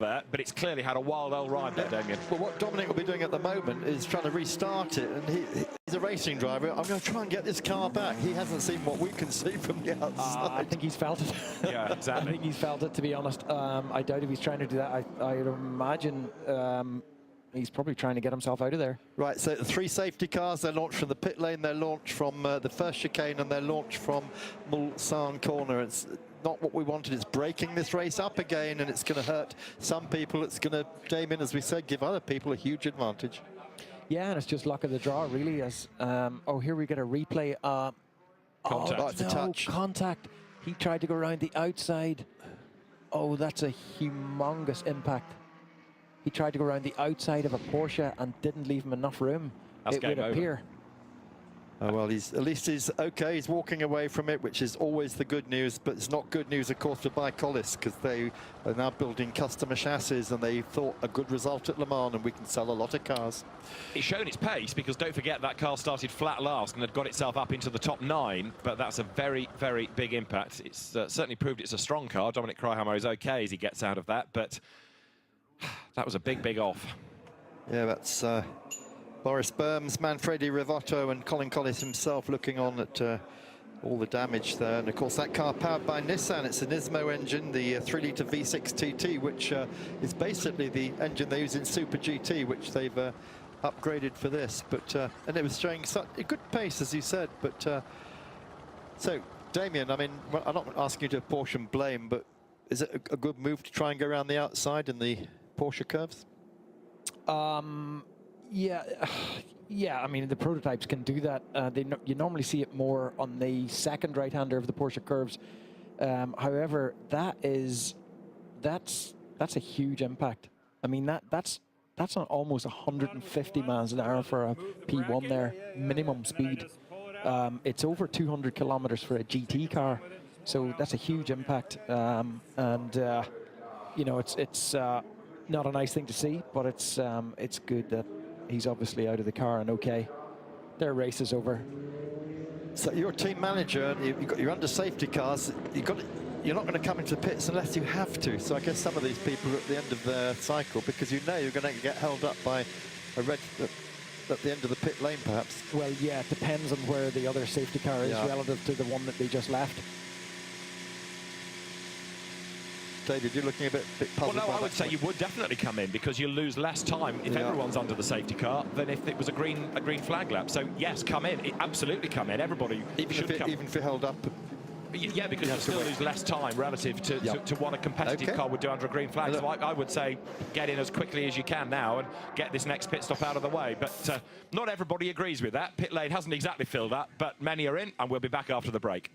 there, but it's clearly had a wild old ride there, Damien. Well, what Dominic will be doing at the moment is trying to restart it, and he's a racing driver. I'm going to try and get this car back. He hasn't seen what we can see from the outside. I think he's felt it. Yeah, exactly. I think he's felt it, to be honest. I doubt if he's trying to do that. I'd imagine he's probably trying to get himself out of there. Right, so the 3 safety cars, they're launched from the pit lane, they're launched from the first chicane, and they're launched from Mulsanne corner. It's not what we wanted. It's breaking this race up again, and it's going to hurt some people. It's going to, Damien, as we said, give other people a huge advantage. Yeah, and it's just luck of the draw, really. As oh, here we get a replay. Contact. Oh, It's a no, touch. Contact. He tried to go around the outside. Oh, that's a humongous impact. He tried to go around the outside of a Porsche and didn't leave him enough room. That's it would game over. appear. Oh, well, at least he's okay. He's walking away from it, which is always the good news. But it's not good news, of course, for Bykolles, because they are now building customer chassis, and they thought a good result at Le Mans, and we can sell a lot of cars. It's shown its pace, because don't forget that car started flat last and had got itself up into the top 9, but that's a very, very big impact. It's certainly proved it's a strong car. Dominic Kryhammer is okay as he gets out of that, but that was a big, big off. Yeah, that's Boris Burms, Manfredi Rivotto, and Colin Collis himself looking on at all the damage there. And of course, that car powered by Nissan. It's a Nismo engine, the 3-litre V6 TT, which is basically the engine they use in Super GT, which they've upgraded for this. But and it was showing such a good pace, as you said. But so, Damien, I mean, well, I'm not asking you to apportion blame, but is it a good move to try and go around the outside in the Porsche curves? Yeah. I mean, the prototypes can do that. You normally see it more on the second right-hander of the Porsche curves. However, that's a huge impact. I mean, that's on almost 150 miles an hour for a P1 there, minimum speed. It's over 200 kilometers for a GT car, so that's a huge impact. You know, it's not a nice thing to see, but it's good that he's obviously out of the car and okay. Their race is over. So you're a team manager, and you're under safety cars. You're not going to come into the pits unless you have to. So I guess some of these people are at the end of their cycle, because you know you're going to get held up by a red at the end of the pit lane, perhaps. Well, yeah, it depends on where the other safety car is relative to the one that they just left. David, you're looking a bit puzzled. Well, no, I would say you would definitely come in, because you'll lose less time if everyone's under the safety car than if it was a green flag lap. So yes, come in. Absolutely come in. Everybody should come. Even if you're held up. Yeah, because you still lose less time relative to what a competitive car would do under a green flag. So I would say get in as quickly as you can now and get this next pit stop out of the way. But not everybody agrees with that. Pit lane hasn't exactly filled that, but many are in, and we'll be back after the break.